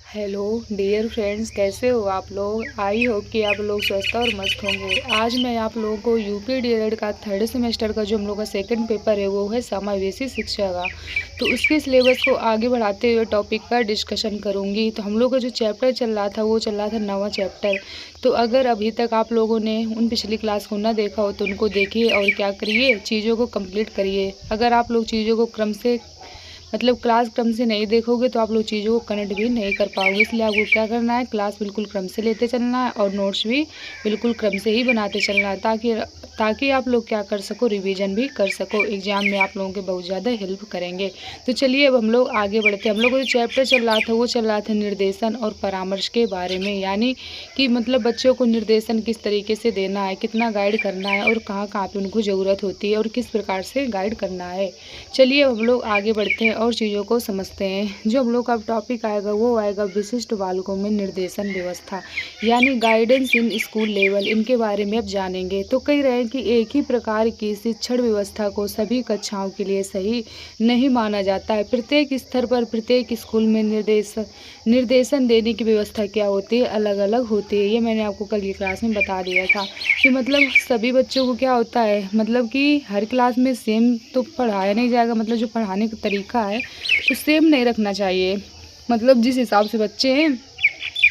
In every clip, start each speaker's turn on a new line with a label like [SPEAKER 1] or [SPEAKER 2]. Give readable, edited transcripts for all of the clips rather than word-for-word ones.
[SPEAKER 1] Hello dear friends, कैसे हो आप लोग। आई होप कि आप लोग स्वस्थ और मस्त होंगे। आज मैं आप लोगों को यूपी डीएलएड का थर्ड सेमेस्टर का जो हम लोग का सेकंड पेपर है वो है समावेशी शिक्षा का। तो उसके सिलेबस को आगे बढ़ाते हुए टॉपिक पर डिस्कशन करूंगी। तो हम लोग का जो चैप्टर चल रहा था वो चल रहा था 9वां चैप्टर। तो अगर अभी तक आप लोगों ने उन पिछली क्लास को ना देखा हो तो उनको देखिए और क्या करिए, चीज़ों को कंप्लीट करिए। अगर आप लोग चीज़ों को क्रम से क्लास क्रम से नहीं देखोगे तो आप लोग चीज़ों को कनेक्ट भी नहीं कर पाओगे। इसलिए आपको क्या करना है, क्लास बिल्कुल क्रम से लेते चलना है और नोट्स भी बिल्कुल क्रम से ही बनाते चलना है, ताकि आप लोग क्या कर सको, रिवीजन भी कर सको। एग्जाम में आप लोगों के बहुत ज़्यादा हेल्प करेंगे। तो चलिए अब हम लोग आगे बढ़ते हैं। हम लोग को जो चैप्टर चल रहा था वो चल रहा था निर्देशन और परामर्श के बारे में, यानी कि बच्चों को निर्देशन किस तरीके से देना है, कितना गाइड करना है और कहाँ कहाँ पे उनको ज़रूरत होती है और किस प्रकार से गाइड करना है। चलिए अब हम लोग आगे बढ़ते हैं और चीज़ों को समझते हैं। जो हम लोग का टॉपिक आएगा वो आएगा विशिष्ट बालकों में निर्देशन व्यवस्था, यानी गाइडेंस इन स्कूल लेवल। इनके बारे में अब जानेंगे। तो कह रहे हैं कि एक ही प्रकार की शिक्षण व्यवस्था को सभी कक्षाओं के लिए सही नहीं माना जाता है। प्रत्येक स्तर पर प्रत्येक स्कूल में निर्देशन देने की व्यवस्था क्या होती है, अलग अलग होती है। ये मैंने आपको कल की क्लास में बता दिया था कि सभी बच्चों को क्या होता है, कि हर क्लास में सेम तो पढ़ाया नहीं जाएगा। जो पढ़ाने का तरीका है तो सेम नहीं रखना चाहिए। जिस हिसाब से बच्चे हैं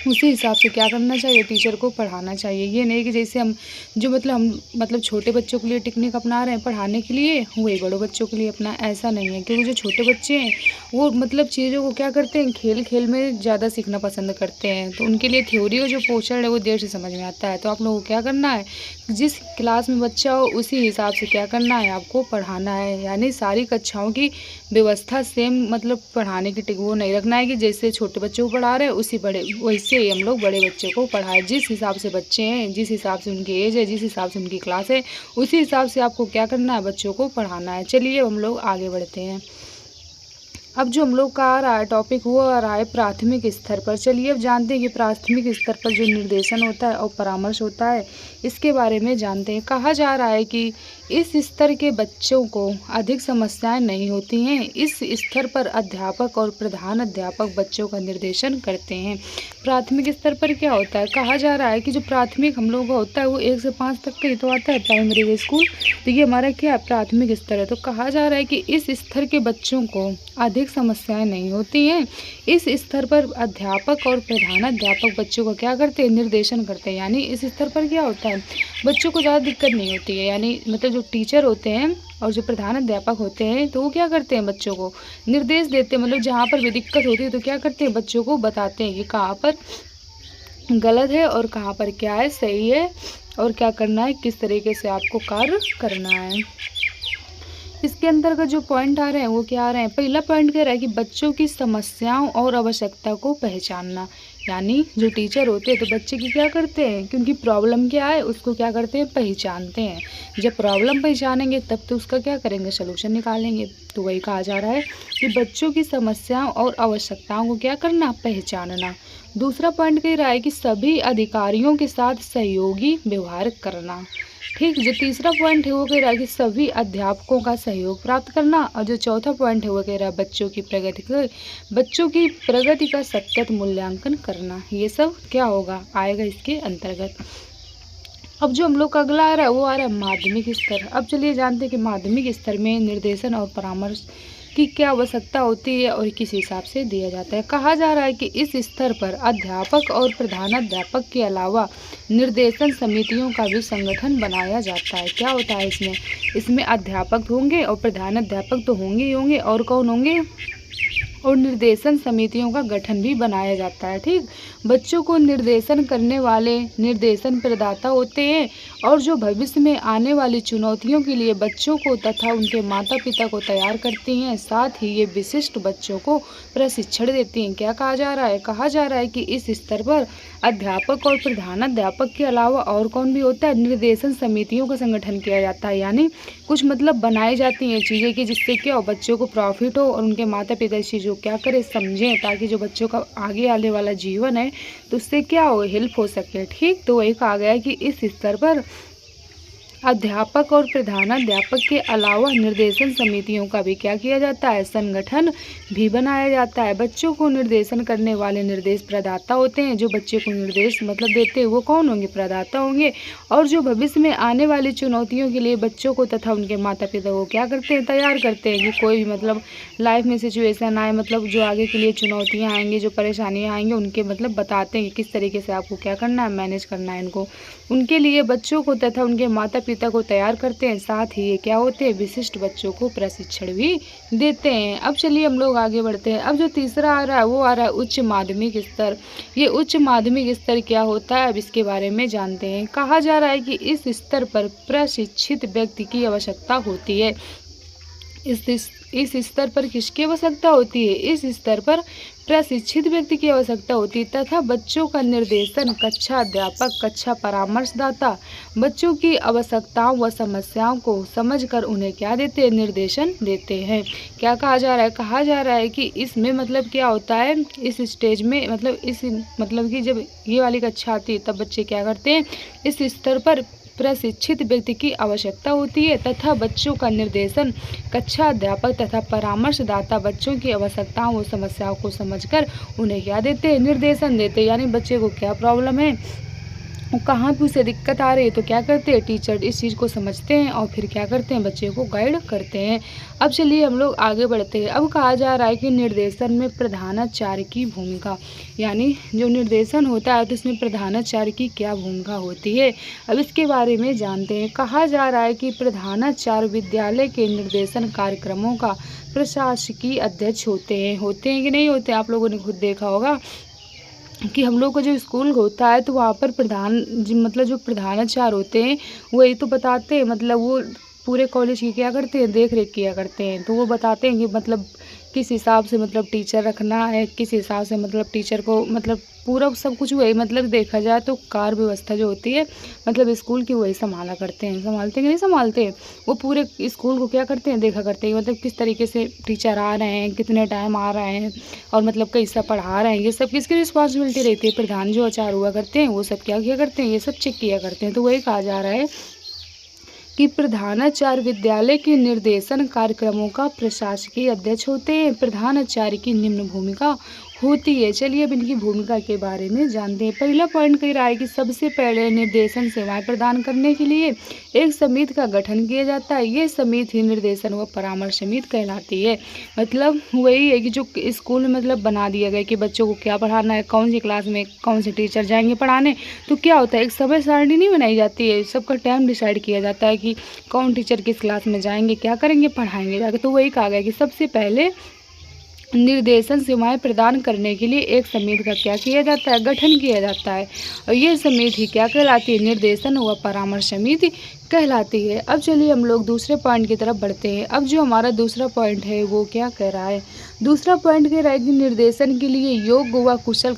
[SPEAKER 1] उसी हिसाब से क्या करना चाहिए, टीचर को पढ़ाना चाहिए। ये नहीं कि जैसे हम जो हम छोटे बच्चों के लिए टेक्निक अपना रहे हैं पढ़ाने के लिए, वही बड़ों बच्चों के लिए अपना, ऐसा नहीं है। क्योंकि जो छोटे बच्चे हैं वो चीज़ों को क्या करते हैं, खेल खेल में ज़्यादा सीखना पसंद करते हैं। तो उनके लिए थ्योरी का जो पोर्शन है वो देर से समझ में आता है। तो आप लोगों को क्या करना है, जिस क्लास में बच्चा हो उसी हिसाब से क्या करना है, आपको पढ़ाना है। यानी सारी कक्षाओं की व्यवस्था सेम पढ़ाने की वो नहीं रखना है कि जैसे छोटे बच्चों को पढ़ा रहे हैं उसी वैसे ही हम लोग बड़े बच्चों को पढ़ाएं। जिस हिसाब से बच्चे हैं, जिस हिसाब से उनकी एज है, जिस हिसाब से उनकी क्लास है, उसी हिसाब से आपको क्या करना है, बच्चों को पढ़ाना है। चलिए हम लोग आगे बढ़ते हैं। अब जो हम लोग का आ रहा है टॉपिक वो आ रहा है प्राथमिक स्तर पर। चलिए अब जानते हैं कि प्राथमिक स्तर पर जो निर्देशन होता है और परामर्श होता है इसके बारे में जानते हैं। कहा जा रहा है कि इस स्तर के बच्चों को अधिक समस्याएं नहीं होती हैं। इस स्तर पर अध्यापक और प्रधान अध्यापक बच्चों का निर्देशन करते हैं। प्राथमिक स्तर पर क्या होता है, कहा जा रहा है कि जो प्राथमिक हम लोग का होता है वो 1 से 5 तक का ही तो आता है, प्राइमरी स्कूल। तो ये हमारा क्या है, प्राथमिक स्तर है। तो कहा जा रहा है कि इस स्तर के बच्चों को अधिक समस्याएं नहीं होती हैं। इस स्तर पर अध्यापक और प्रधानाध्यापक बच्चों को क्या करते हैं, निर्देशन करते हैं। यानी इस स्तर पर क्या होता है, बच्चों को ज़्यादा दिक्कत नहीं होती है। यानी जो टीचर होते हैं और जो प्रधान अध्यापक होते हैं तो वो क्या करते हैं, बच्चों को निर्देश देते हैं। जहाँ पर भी दिक्कत होती है तो क्या करते हैं, बच्चों को बताते हैं कि कहाँ पर गलत है और कहाँ पर क्या है, सही है और क्या करना है, किस तरीके से आपको कार्य करना है। इसके अंतर्गत जो पॉइंट आ रहे हैं वो क्या आ रहे हैं। पहला पॉइंट कह रहा है कि बच्चों की समस्याओं और आवश्यकता को पहचानना। यानी जो टीचर होते हैं तो बच्चे की क्या करते हैं कि उनकी प्रॉब्लम क्या है उसको क्या करते हैं, पहचानते हैं। जब प्रॉब्लम पहचानेंगे तब तो उसका क्या करेंगे, सलूशन निकालेंगे। तो वही कहा जा रहा है कि बच्चों की समस्याओं और आवश्यकताओं को क्या करना, पहचानना। दूसरा पॉइंट कह रहा है कि सभी अधिकारियों के साथ सहयोगी व्यवहार करना। ठीक, जो तीसरा पॉइंट है वो कह रहा है कि सभी अध्यापकों का सहयोग प्राप्त करना। और जो चौथा पॉइंट है वो कह रहा है बच्चों की प्रगति का सतत मूल्यांकन करना। ये सब क्या होगा, आएगा इसके अंतर्गत। अब जो हम लोग का अगला आ रहा है वो आ रहा है माध्यमिक स्तर। अब चलिए जानते हैं कि माध्यमिक स्तर में निर्देशन और परामर्श की क्या आवश्यकता होती है और किस हिसाब से दिया जाता है। कहा जा रहा है कि इस स्तर पर अध्यापक और प्रधानाध्यापक के अलावा निर्देशन समितियों का भी संगठन बनाया जाता है। क्या होता है इसमें अध्यापक होंगे और प्रधानाध्यापक तो होंगे ही होंगे, और कौन होंगे, और निर्देशन समितियों का गठन भी बनाया जाता है। ठीक, बच्चों को निर्देशन करने वाले निर्देशन प्रदाता होते हैं और जो भविष्य में आने वाली चुनौतियों के लिए बच्चों को तथा उनके माता पिता को तैयार करती हैं। साथ ही ये विशिष्ट बच्चों को प्रशिक्षण देती हैं। क्या कहा जा रहा है, कहा जा रहा है कि इस स्तर पर अध्यापक और प्रधानाध्यापक के अलावा और कौन भी होता है, निर्देशन समितियों का संगठन किया जाता है। यानी कुछ बनाई जाती हैं चीज़ें कि जिससे क्या हो, बच्चों को प्रॉफिट हो और उनके माता पिता इस चीज़ को क्या करें, समझें, ताकि जो बच्चों का आगे आने वाला जीवन है तो उससे क्या हो, हेल्प हो सके। ठीक, तो वही कहा गया है कि इस स्तर पर अध्यापक और प्रधानाध्यापक के अलावा निर्देशन समितियों का भी क्या किया जाता है, संगठन भी बनाया जाता है। बच्चों को निर्देशन करने वाले निर्देश प्रदाता होते हैं। जो बच्चे को निर्देश मतलब देते हैं वो कौन होंगे, प्रदाता होंगे। और जो भविष्य में आने वाली चुनौतियों के लिए बच्चों को तथा उनके माता पिता को क्या करते हैं, तैयार करते हैं कि कोई भी मतलब लाइफ में सिचुएशन आए, मतलब जो आगे के लिए चुनौतियाँ आएंगी, जो परेशानियाँ आएंगी, उनके मतलब बताते हैं कि किस तरीके से आपको क्या करना है, मैनेज करना है इनको। उनके लिए बच्चों को तथा उनके माता पिता को तैयार करते हैं। साथ ही ये क्या होते हैं, विशिष्ट बच्चों को प्रशिक्षण भी देते हैं। अब चलिए हम लोग आगे बढ़ते हैं। अब जो तीसरा आ रहा है वो आ रहा है उच्च माध्यमिक स्तर। ये उच्च माध्यमिक स्तर क्या होता है, अब इसके बारे में जानते हैं। कहा जा रहा है कि इस स्तर पर प्रशिक्षित व्यक्ति की आवश्यकता होती है। इस स्तर पर किसकी आवश्यकता होती है, इस स्तर पर प्रशिक्षित व्यक्ति की आवश्यकता होती है तथा बच्चों का निर्देशन कक्षा अध्यापक, कक्षा परामर्शदाता बच्चों की आवश्यकताओं व समस्याओं को समझकर उन्हें क्या देते हैं, निर्देशन देते हैं। क्या कहा जा रहा है, कहा जा रहा है कि इसमें मतलब क्या होता है, इस स्टेज में मतलब कि जब ये वाली कक्षा आती है तब बच्चे क्या करते हैं, इस स्तर पर प्रशिक्षित व्यक्ति की आवश्यकता होती है तथा बच्चों का निर्देशन कक्षा अध्यापक तथा परामर्शदाता बच्चों की आवश्यकताओं व समस्याओं को समझकर उन्हें क्या देते हैं, निर्देशन देते हैं। यानी बच्चे को क्या प्रॉब्लम है, कहाँ पे उसे दिक्कत आ रही है, तो क्या करते हैं, टीचर इस चीज़ को समझते हैं और फिर क्या करते हैं, बच्चे को गाइड करते हैं। अब चलिए हम लोग आगे बढ़ते हैं। अब कहा जा रहा है कि निर्देशन में प्रधानाचार्य की भूमिका, यानी जो निर्देशन होता है तो इसमें प्रधानाचार्य की क्या भूमिका होती है, अब इसके बारे में जानते हैं। कहा जा रहा है कि प्रधानाचार्य विद्यालय के निर्देशन कार्यक्रमों का प्रशासकीय अध्यक्ष होते हैं कि नहीं होते, आप लोगों ने खुद देखा होगा कि हम लोग का जो स्कूल होता है तो वहाँ पर मतलब जो प्रधानाचार्य होते हैं वही तो बताते हैं, मतलब वो पूरे कॉलेज की क्या करते हैं, देख रेख किया करते हैं। तो वो बताते हैं कि मतलब किस हिसाब से मतलब टीचर रखना है, किस हिसाब से मतलब टीचर को मतलब पूरा सब कुछ वही मतलब देखा जाए तो कार्य व्यवस्था जो होती है मतलब स्कूल की वही संभालते हैं कि नहीं संभालते हैं। वो पूरे स्कूल को क्या करते हैं, देखा करते हैं मतलब किस तरीके से टीचर आ रहे हैं, कितने टाइम आ रहे हैं और मतलब कैसा पढ़ा रहे हैं, ये सब किसकी रिस्पॉन्सिबिलिटी रहती है, प्रधान जो आचार्य हुआ करते हैं वो सब क्या किया करते हैं, ये सब चेक किया करते हैं। तो वही कहा जा रहा है कि प्रधानाचार्य विद्यालय के निर्देशन कार्यक्रमों का प्रशासकीय अध्यक्ष होते हैं। प्रधानाचार्य की निम्न भूमिका होती है। चलिए अब इनकी भूमिका के बारे में जानते हैं। पहला पॉइंट कह रहा है कि सबसे पहले निर्देशन सेवाएं प्रदान करने के लिए एक समिति का गठन किया जाता है। ये समिति निर्देशन व परामर्श समिति कहलाती है। मतलब वही है कि जो स्कूल में मतलब बना दिया गया कि बच्चों को क्या पढ़ाना है, कौन सी क्लास में कौन से टीचर जाएंगे पढ़ाने, तो क्या होता है एक समय सारणी नहीं बनाई जाती है, सबका टाइम डिसाइड किया जाता है कि कौन टीचर किस क्लास में जाएंगे, क्या करेंगे, पढ़ाएंगे जाके। तो वही कहा गया कि सबसे पहले निर्देशन सेवाएं प्रदान करने के लिए एक समिति का क्या किया जाता है, गठन किया जाता है। और ये समिति क्या कहलाती है, निर्देशन व परामर्श समिति कहलाती है। अब चलिए हम लोग दूसरे पॉइंट की तरफ बढ़ते हैं। अब जो हमारा दूसरा पॉइंट है वो क्या कह रहा है, दूसरा पॉइंट कह रहा है कि निर्देशन के लिए योग्य व कुशल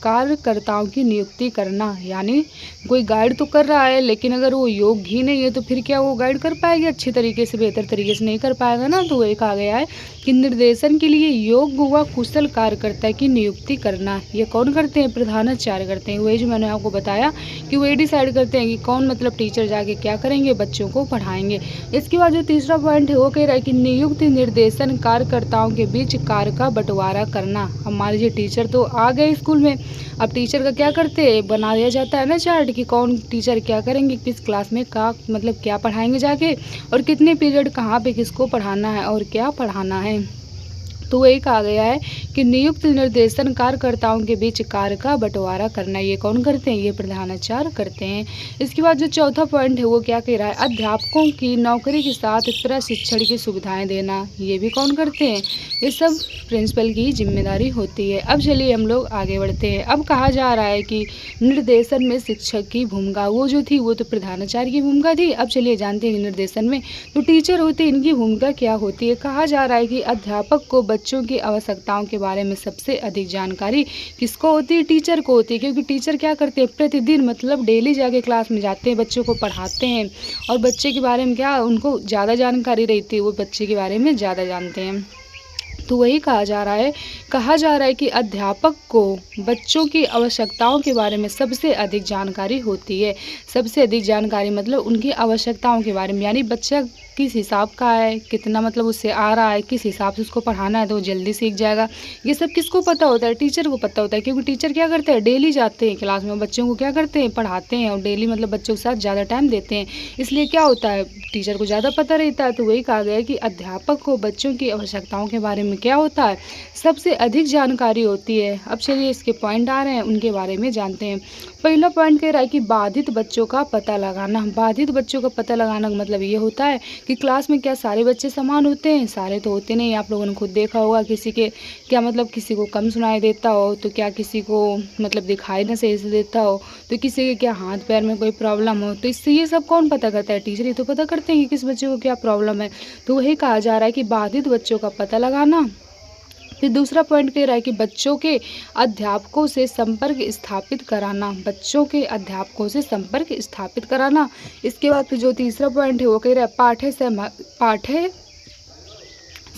[SPEAKER 1] कार्यकर्ताओं की नियुक्ति करना। यानी कोई गाइड तो कर रहा है लेकिन अगर वो योग्य ही नहीं है तो फिर क्या वो गाइड कर पाएगा अच्छी तरीके से, बेहतर तरीके से नहीं कर पाएगा ना। तो वही कहा गया है कि निर्देशन के लिए योग्य व कुशल कार्यकर्ता की नियुक्ति करना। ये कौन करते हैं, प्रधानाचार्य करते हैं। वही जो मैंने आपको बताया कि वही डिसाइड करते हैं कि कौन मतलब टीचर जाके क्या करेंगे, बच्चों को पढ़ाएंगे। इसके बाद जो तीसरा पॉइंट है वो कह रहा है कि नियुक्त निर्देशन कार्यकर्ताओं के बीच कार्य का बंटवारा करना। हमारे जो टीचर तो आ गए स्कूल में, अब टीचर का क्या करते हैं, बना दिया जाता है ना चार्ट कि कौन टीचर क्या करेंगे, किस क्लास में का मतलब क्या पढ़ाएंगे जाके और कितने पीरियड कहाँ पे किसको पढ़ाना है और क्या पढ़ाना है। तो वही कहा गया है कि नियुक्त निर्देशन कार्यकर्ताओं के बीच कार्य का बंटवारा करना। ये कौन करते हैं, ये प्रधानाचार्य करते हैं। इसके बाद जो चौथा पॉइंट है वो क्या कह रहा है, अध्यापकों की नौकरी के साथ प्रशिक्षण की सुविधाएं देना। ये भी कौन करते हैं, ये सब प्रिंसिपल की जिम्मेदारी होती है। अब चलिए हम लोग आगे बढ़ते हैं। अब कहा जा रहा है कि निर्देशन में शिक्षक की भूमिका वो जो थी वो तो प्रधानाचार्य की भूमिका थी। अब चलिए जानते हैं कि निर्देशन में जो टीचर होते हैं इनकी भूमिका क्या होती है। कहा जा रहा है कि अध्यापक को बच्चों की आवश्यकताओं के बारे में सबसे अधिक जानकारी किसको होती है, टीचर को होती है। क्योंकि टीचर क्या करते हैं, प्रतिदिन मतलब डेली जाके क्लास में जाते हैं, बच्चों को पढ़ाते हैं और बच्चे के बारे में क्या उनको ज़्यादा जानकारी रहती है, वो बच्चे के बारे में ज़्यादा जानते हैं। तो वही कहा जा रहा है कि अध्यापक को बच्चों की आवश्यकताओं के बारे में सबसे अधिक जानकारी होती है। सबसे अधिक जानकारी मतलब उनकी आवश्यकताओं के बारे में, यानी बच्चा किस हिसाब का है, कितना मतलब उससे आ रहा है, किस हिसाब से उसको पढ़ाना है तो वो जल्दी सीख जाएगा। ये सब किसको पता होता है? टीचर को पता होता है, क्योंकि टीचर क्या करते हैं, डेली जाते हैं क्लास में, बच्चों को क्या करते हैं, पढ़ाते हैं और डेली मतलब बच्चों के साथ ज़्यादा टाइम देते हैं। इसलिए क्या होता है, टीचर को ज़्यादा पता रहता है। तो वही कहा गया है कि अध्यापक को बच्चों की आवश्यकताओं के बारे में क्या होता है, सबसे अधिक जानकारी होती है। अब चलिए इसके पॉइंट आ रहे हैं, उनके बारे में जानते हैं। पहला पॉइंट कह रहा है कि बाधित बच्चों का पता लगाना। बाधित बच्चों का पता लगाना का मतलब ये होता है कि क्लास में क्या सारे बच्चे समान होते हैं? सारे तो होते नहीं। आप लोगों ने खुद देखा होगा, किसी के क्या मतलब किसी को कम सुनाई देता हो, तो क्या किसी को मतलब दिखाई ना सही से देता हो, तो किसी के क्या हाथ पैर में कोई प्रॉब्लम हो। तो इससे ये सब कौन पता करता है? टीचर ही तो पता करते हैं कि किस बच्चे को क्या प्रॉब्लम है। तो वही कहा जा रहा है कि बाधित बच्चों का पता लगाना। फिर दूसरा पॉइंट कह रहा है कि बच्चों के अध्यापकों से संपर्क स्थापित कराना। बच्चों के अध्यापकों से संपर्क स्थापित कराना। इसके बाद फिर जो तीसरा पॉइंट है वो कह रहा है पाठ्य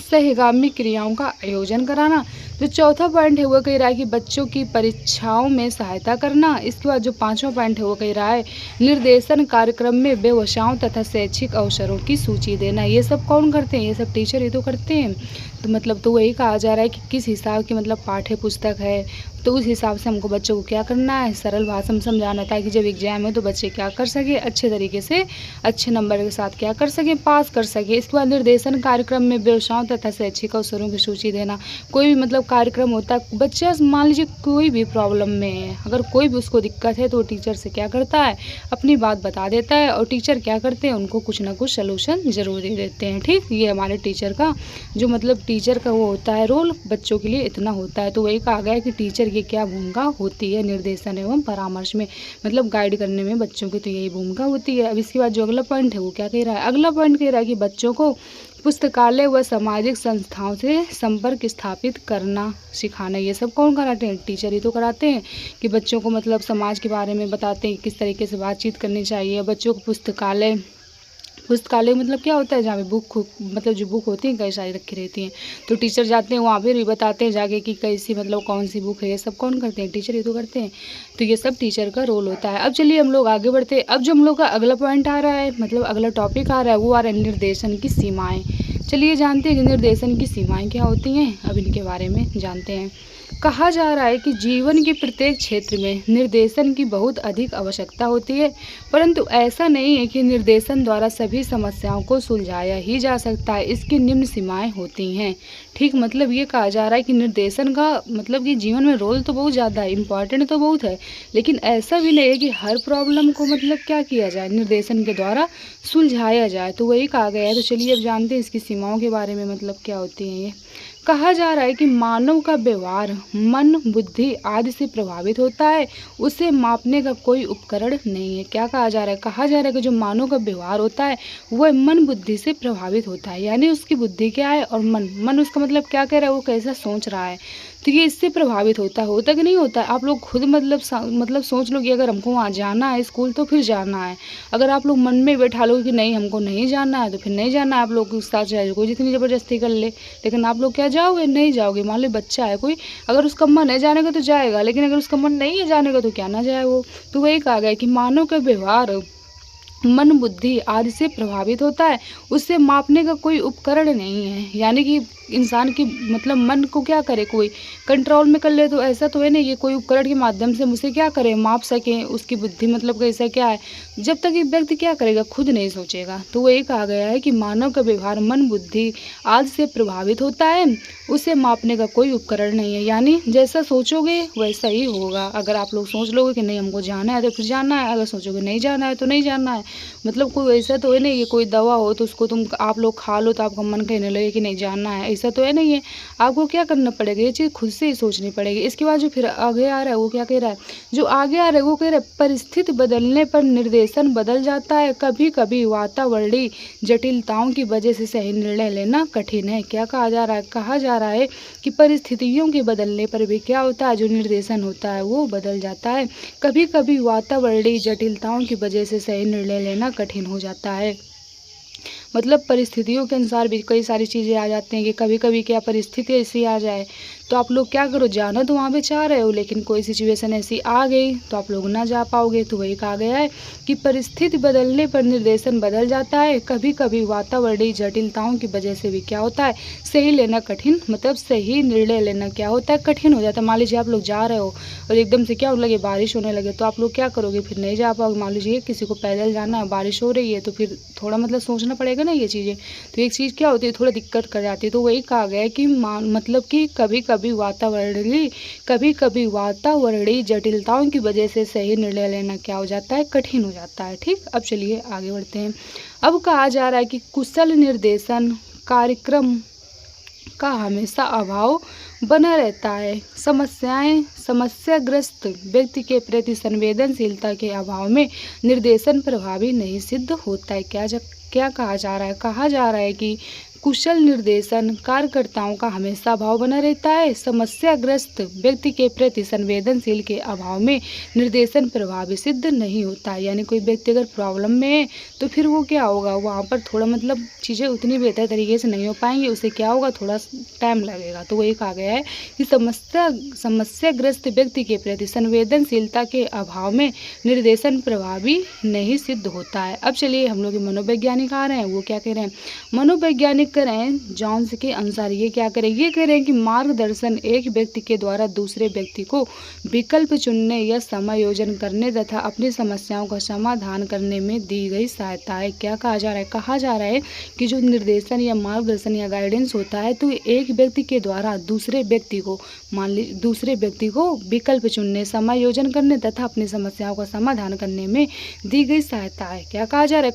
[SPEAKER 1] सहगामी क्रियाओं का आयोजन कराना। जो चौथा पॉइंट है वो कह रहा है कि बच्चों की परीक्षाओं में सहायता करना। इसके बाद जो पांचवा पॉइंट है वो कह रहा है निर्देशन कार्यक्रम में व्यवसायों तथा शैक्षिक अवसरों की सूची देना। ये सब कौन करते हैं? ये सब टीचर ही तो करते हैं। तो मतलब तो वही कहा जा रहा है कि किस हिसाब की मतलब पाठ्य पुस्तक है, तो उस हिसाब से हमको बच्चों को क्या करना है, सरल भाषा में समझाना, ताकि जब एग्जाम है तो बच्चे क्या कर सके, अच्छे तरीके से अच्छे नंबर के साथ क्या कर सके, पास कर सके। इसके बाद निर्देशन कार्यक्रम में व्यवसायों तथा शैक्षिक अवसरों की सूची देना। कोई भी मतलब कार्यक्रम होता है, बच्चा मान लीजिए कोई भी प्रॉब्लम में है, अगर कोई भी उसको दिक्कत है तो टीचर से क्या करता है, अपनी बात बता देता है, और टीचर क्या करते हैं, उनको कुछ ना कुछ सलूशन जरूर दे देते हैं। ठीक, ये हमारे टीचर का जो मतलब टीचर का वो होता है रोल, बच्चों के लिए इतना होता है। तो वही कहा गया है कि टीचर की क्या भूमिका होती है निर्देशन एवं परामर्श में, मतलब गाइड करने में बच्चों की तो यही भूमिका होती है। अब इसके बाद जो अगला पॉइंट है वो क्या कह रहा है, अगला पॉइंट कह रहा है कि बच्चों को पुस्तकालय व सामाजिक संस्थाओं से संपर्क स्थापित करना सिखाना। ये सब कौन कराते हैं? टीचर ही तो कराते हैं, कि बच्चों को मतलब समाज के बारे में बताते हैं, किस तरीके से बातचीत करनी चाहिए। बच्चों को पुस्तकालय मतलब क्या होता है, जहाँ पे बुक मतलब जो बुक होती हैं कई सारी रखी रहती हैं, तो टीचर जाते हैं वहाँ पे भी बताते हैं जाके कि कैसी मतलब कौन सी बुक है। ये सब कौन करते हैं? टीचर ही तो करते हैं। तो ये सब टीचर का रोल होता है। अब चलिए हम लोग आगे बढ़ते हैं। अब जो हम लोग का अगला पॉइंट आ रहा है, मतलब अगला टॉपिक आ रहा है, वो आ रहा है निर्देशन की सीमाएँ। चलिए जानते हैं कि निर्देशन की सीमाएँ क्या होती हैं, अब इनके बारे में जानते हैं। कहा जा रहा है कि जीवन के प्रत्येक क्षेत्र में निर्देशन की बहुत अधिक आवश्यकता होती है, परंतु ऐसा नहीं है कि निर्देशन द्वारा सभी समस्याओं को सुलझाया ही जा सकता है। इसकी निम्न सीमाएं होती हैं। ठीक, मतलब ये कहा जा रहा है कि निर्देशन का मतलब कि जीवन में रोल तो बहुत ज़्यादा है, इम्पॉर्टेंट तो बहुत है, लेकिन ऐसा भी नहीं है कि हर प्रॉब्लम को मतलब क्या किया जाए, निर्देशन के द्वारा सुलझाया जाए। तो वही कहा गया है। तो चलिए अब जानते हैं इसकी सीमाओं के बारे में, मतलब क्या होती हैं ये। कहा जा रहा है कि मानव का व्यवहार मन, बुद्धि आदि से प्रभावित होता है, उसे मापने का कोई उपकरण नहीं है। क्या कहा जा रहा है? कहा जा रहा है कि जो मानव का व्यवहार होता है वह मन बुद्धि से प्रभावित होता है, यानी उसकी बुद्धि क्या है और मन उसका मतलब क्या कह रहा है, वो कैसा सोच रहा है, तो ये इससे प्रभावित होता कि नहीं होता है? आप लोग खुद मतलब सोच लो कि अगर हमको वहाँ जाना है स्कूल तो फिर जाना है। अगर आप लोग मन में बैठा लो कि नहीं हमको नहीं जाना है तो फिर नहीं जाना है, आप लोग उस साथ चाहे कोई जितनी ज़बरदस्ती कर ले, लेकिन आप लोग क्या जाओगे? नहीं जाओगे। मान लो बच्चा है कोई, अगर उसका मन है जाने का तो जाएगा, लेकिन अगर उसका मन नहीं है जाने का तो क्या ना जाए वो। तो वही कहा गया कि मानव का व्यवहार मन, बुद्धि आदि से प्रभावित होता है, उससे मापने का कोई उपकरण नहीं है। यानी कि इंसान की मतलब मन को क्या करे, कोई कंट्रोल में कर ले, तो ऐसा तो है नहीं कि कोई उपकरण के माध्यम से उसे क्या करे, माप सकें उसकी बुद्धि, मतलब कैसा क्या है, जब तक ये व्यक्ति क्या करेगा, खुद नहीं सोचेगा। तो वही कहा गया है कि मानव का व्यवहार मन, बुद्धि आदि से प्रभावित होता है, उसे मापने का कोई उपकरण नहीं है। यानी जैसा सोचोगे वैसा ही होगा। अगर आप लोग सोच लोगे कि नहीं हमको जाना है तो फिर जाना है, अगर सोचोगे नहीं जाना है तो नहीं जाना है। मतलब कोई ऐसा तो है नहीं कि कोई दवा हो तो उसको आप लोग खा लो तो आपका मन कहने लगे कि नहीं जाना है, ऐसा तो है नहीं है। आपको क्या करना पड़ेगा, ये चीज़ खुद से ही सोचनी पड़ेगी। इसके बाद जो फिर आगे आ रहा है वो क्या कह रहा है, जो आगे आ रहा है वो कह रहा है परिस्थिति बदलने पर निर्देशन बदल जाता है, कभी कभी वातावरणीय जटिलताओं की वजह से सही निर्णय लेना कठिन है। क्या कहा जा रहा है? कहा जा रहा है कि परिस्थितियों के बदलने पर भी क्या होता है, जो निर्देशन होता है वो बदल जाता है, कभी कभी वातावरणीय जटिलताओं की वजह से सही निर्णय लेना कठिन हो जाता है। मतलब परिस्थितियों के अनुसार भी कई सारी चीज़ें आ जाती हैं कि कभी कभी क्या परिस्थिति ऐसी आ जाए तो आप लोग क्या करो, जाना तो वहाँ पे चाह रहे हो लेकिन कोई सिचुएशन ऐसी आ गई तो आप लोग ना जा पाओगे। तो वही कहा गया है कि परिस्थिति बदलने पर निर्देशन बदल जाता है। कभी कभी वातावरणीय जटिलताओं की वजह से भी क्या होता है, सही लेना कठिन, मतलब सही निर्णय लेना क्या होता है, कठिन हो जाता है। मान लीजिए आप लोग जा रहे हो और एकदम से क्या होने लगे, बारिश होने लगे, तो आप लोग क्या करोगे, फिर नहीं जा पाओगे। मान लीजिए किसी को पैदल जाना है, बारिश हो रही है, तो फिर थोड़ा मतलब सोचना पड़ेगा ना ये चीज़ें। तो एक चीज़ क्या होती है, थोड़ा दिक्कत कर जाती है। तो वही कहा गया है कि मतलब कि कभी कभी वातावरणीय जटिलताओं की वजह से सही निर्णय लेना क्या हो जाता है, कठिन हो जाता है। ठीक, अब चलिए आगे बढ़ते हैं। अब कहा जा रहा है कि कुशल निर्देशन कार्यक्रम का हमेशा अभाव बना रहता है। समस्याग्रस्त व्यक्ति के प्रति संवेदनशीलता के अभाव में निर्देशन प्रभावी नहीं सिद्ध होता है। क्या कहा जा रहा है, कहा जा रहा है कि कुशल निर्देशन कार्यकर्ताओं का हमेशा अभाव बना रहता है। समस्याग्रस्त व्यक्ति के प्रति संवेदनशील के अभाव में निर्देशन प्रभावी सिद्ध नहीं होता है। यानी कोई व्यक्ति अगर प्रॉब्लम में है तो फिर वो क्या होगा, वहाँ पर थोड़ा मतलब चीज़ें उतनी बेहतर तरीके से नहीं हो पाएंगी, उसे क्या होगा, थोड़ा टाइम लगेगा। तो वही कहा गया है कि समस्याग्रस्त व्यक्ति के प्रति संवेदनशीलता के अभाव में निर्देशन प्रभावी नहीं सिद्ध होता है। अब चलिए हम लोग मनोवैज्ञानिक आ रहे हैं, वो क्या कह रहे हैं। मनोवैज्ञानिक करें जॉन्स के अनुसार ये क्या करें, ये कह रहे हैं कि मार्गदर्शन एक व्यक्ति के द्वारा दूसरे व्यक्ति को विकल्प चुनने या समायोजन करने तथा अपनी समस्याओं का समाधान करने में दी गई सहायता है। क्या कहा जा रहा है, कहा जा रहा है कि जो निर्देशन या मार्गदर्शन या गाइडेंस होता है तो एक व्यक्ति के द्वारा दूसरे व्यक्ति को, मान लीजिए दूसरे व्यक्ति को विकल्प चुनने, समायोजन करने तथा अपनी समस्याओं का समाधान करने में दी गई सहायता है। क्या कहा जा रहा है,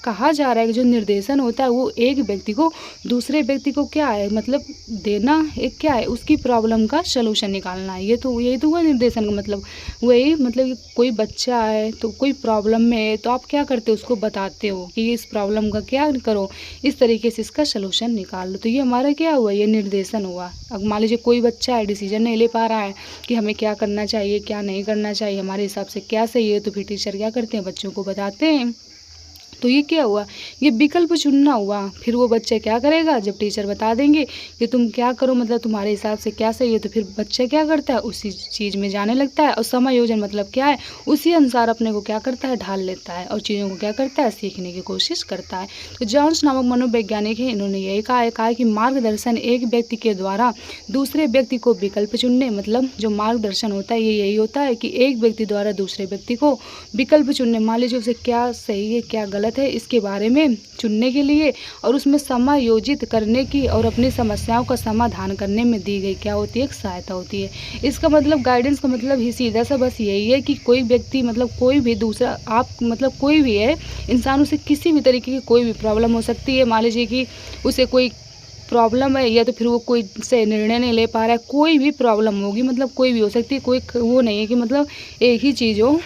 [SPEAKER 1] कहा जा रहा है कि जो निर्देशन होता है वो एक व्यक्ति को दूसरे व्यक्ति को क्या है, मतलब देना, एक क्या है, उसकी प्रॉब्लम का सलूशन निकालना है। यही तो हुआ निर्देशन का मतलब। वही मतलब कोई बच्चा है तो कोई प्रॉब्लम में है तो आप क्या करते हो, उसको बताते हो कि इस प्रॉब्लम का क्या करो, इस तरीके से इसका सलूशन निकाल लो। तो ये हमारा क्या हुआ, ये निर्देशन हुआ। अब मान लीजिए कोई बच्चा है, डिसीजन नहीं ले पा रहा है कि हमें क्या करना चाहिए क्या नहीं करना चाहिए, हमारे हिसाब से क्या सही है, तो फिर टीचर क्या करते हैं, बच्चों को बताते हैं। तो ये क्या हुआ, ये विकल्प चुनना हुआ। फिर वो बच्चा क्या करेगा, जब टीचर बता देंगे कि तुम क्या करो, मतलब तुम्हारे हिसाब से क्या सही है, तो फिर बच्चा क्या करता है, उसी चीज़ में जाने लगता है। और समायोजन मतलब क्या है, उसी अनुसार अपने को क्या करता है, ढाल लेता है और चीज़ों को क्या करता है, सीखने की कोशिश करता है। तो जॉन्स नामक मनोवैज्ञानिक है, इन्होंने यही कहा है कि मार्गदर्शन एक व्यक्ति के द्वारा दूसरे व्यक्ति को विकल्प चुनने, मतलब जो मार्गदर्शन होता है ये यही होता है कि एक व्यक्ति द्वारा दूसरे व्यक्ति को विकल्प चुनने, मान लीजिए उसे क्या सही है क्या गलत है इसके बारे में चुनने के लिए और उसमें समायोजित करने की और अपनी समस्याओं का समाधान करने में दी गई क्या होती है, एक सहायता होती है। इसका मतलब गाइडेंस का मतलब ही सीधा सा बस यही है कि कोई व्यक्ति, मतलब कोई भी दूसरा, आप मतलब कोई भी है इंसान, उसे किसी भी तरीके की कोई भी प्रॉब्लम हो सकती है। मान लीजिए कि उसे कोई प्रॉब्लम है या तो फिर वो कोई से निर्णय नहीं ले पा रहा है, कोई भी प्रॉब्लम होगी, मतलब कोई भी हो सकती है, कोई वो नहीं है कि मतलब एक ही चीज़ हो।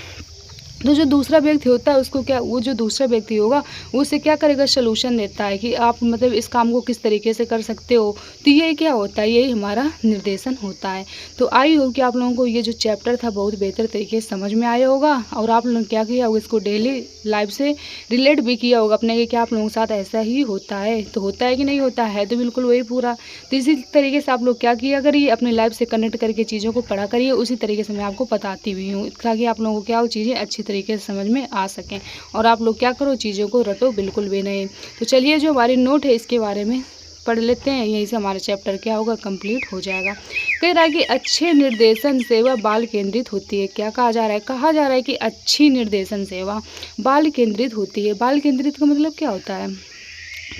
[SPEAKER 1] तो जो दूसरा व्यक्ति होता है उसको क्या, वो जो दूसरा व्यक्ति होगा वो उसे क्या करेगा, सलूशन देता है कि आप मतलब इस काम को किस तरीके से कर सकते हो। तो ये क्या होता है, यही हमारा निर्देशन होता है। तो आई होप कि आप लोगों को ये जो चैप्टर था बहुत बेहतर तरीके से समझ में आया होगा और आप लोगों ने क्या किया होगा, इसको डेली लाइफ से रिलेट भी किया होगा अपने कि क्या आप लोगों के साथ ऐसा ही होता है। तो होता है कि नहीं होता है, तो बिल्कुल वही पूरा। तो इसी तरीके से आप लोग क्या किया करिए, अपनी लाइफ से कनेक्ट करके चीज़ों को पढ़ा करिए। उसी तरीके से मैं आपको बताती हुई हूँ ताकि आप लोगों को क्या वो चीज़ें अच्छी तरीके से समझ में आ सकें और आप लोग क्या करो, चीज़ों को रटो बिल्कुल भी नहीं। तो चलिए जो हमारी नोट है इसके बारे में पढ़ लेते हैं, यहीं से हमारा चैप्टर क्या होगा, कंप्लीट हो जाएगा। कह रहा है कि अच्छे निर्देशन सेवा बाल केंद्रित होती है। क्या कहा जा रहा है, कहा जा रहा है कि अच्छी निर्देशन सेवा बाल केंद्रित होती है। बाल केंद्रित का मतलब क्या होता है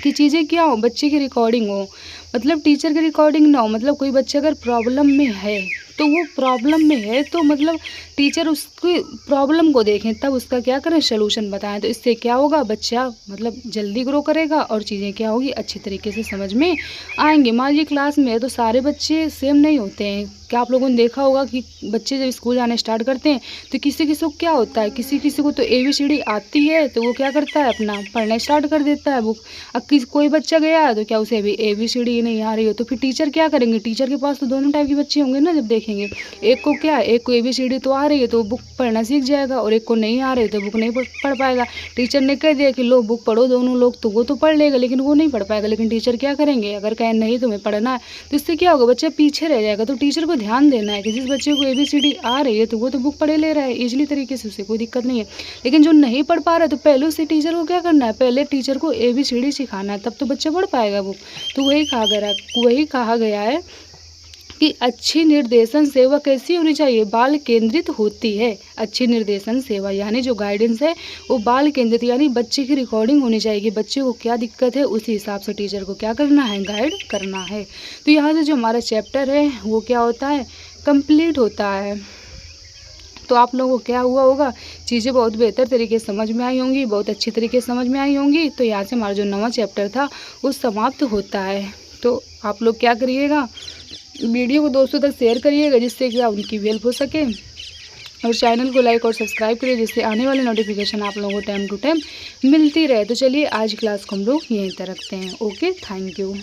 [SPEAKER 1] कि चीज़ें क्या हो, बच्चे की रिकॉर्डिंग हो, मतलब टीचर की रिकॉर्डिंग ना हो। मतलब कोई बच्चा अगर प्रॉब्लम में है तो वो प्रॉब्लम में है तो मतलब टीचर उसकी प्रॉब्लम को देखें तब उसका क्या करें, सलूशन बताएं। तो इससे क्या होगा, बच्चा मतलब जल्दी ग्रो करेगा और चीज़ें क्या होगी, अच्छी तरीके से समझ में आएंगे। मान लीजिए क्लास में है तो सारे बच्चे सेम नहीं होते हैं। क्या आप लोगों ने देखा होगा कि बच्चे जब स्कूल जाने स्टार्ट करते हैं तो किसी किसी को क्या होता है, किसी किसी को तो ABCD आती है तो वो क्या करता है, अपना पढ़ना स्टार्ट कर देता है बुक। अब कोई बच्चा गया तो क्या उसे अभी ABCD नहीं आ रही हो, तो फिर टीचर क्या करेंगे? टीचर के पास तो दोनों टाइप के बच्चे होंगे ना जब देखेंगे। एक को क्या, एक को ABCD तो आ रही है तो बुक पढ़ना सीख जाएगा, और एक को नहीं आ रही है तो बुक नहीं पढ़ पाएगा। टीचर ने कह दिया कि लो बुक पढ़ो दोनों लोग, तो वो तो पढ़ लेगा लेकिन वो नहीं पढ़ पाएगा। लेकिन टीचर क्या करेंगे? अगर कहें नहीं तुम्हें पढ़ना है, तो इससे क्या होगा? बच्चा पीछे रह जाएगा। तो टीचर को ध्यान देना है कि जिस बच्चे को ABCD आ रही है तो वो तो बुक पढ़े ले रहा है ईजिली तरीके से, उसे कोई दिक्कत नहीं है। लेकिन जो नहीं पढ़ पा रहा है तो पहले उससे टीचर को क्या करना है? पहले टीचर को ABCD सिखाना है, तब तो बच्चा पढ़ पाएगा बुक। तो वही कहा गया है कि अच्छी निर्देशन सेवा कैसी होनी चाहिए? बाल केंद्रित होती है। अच्छी निर्देशन सेवा यानी जो गाइडेंस है वो बाल केंद्रित, यानी बच्चे की रिकॉर्डिंग होनी चाहिए कि बच्चे को क्या दिक्कत है, उसी हिसाब से टीचर को क्या करना है? गाइड करना है। तो यहाँ से जो हमारा चैप्टर है वो क्या होता है? कंप्लीट होता है। तो आप लोगों को क्या हुआ होगा? चीज़ें बहुत बेहतर तरीके से समझ में आई होंगी, बहुत अच्छी तरीके से समझ में आई होंगी। तो यहाँ से हमारा जो 9वां चैप्टर था वो समाप्त होता है। तो आप लोग क्या करिएगा? वीडियो को दोस्तों तक शेयर करिएगा जिससे कि उनकी भी हेल्प हो सके, और चैनल को लाइक और सब्सक्राइब करिए जिससे आने वाले नोटिफिकेशन आप लोगों को टाइम टू टाइम मिलती रहे। तो चलिए आज क्लास को हम लोग यहीं तक रखते हैं। Okay, thank you.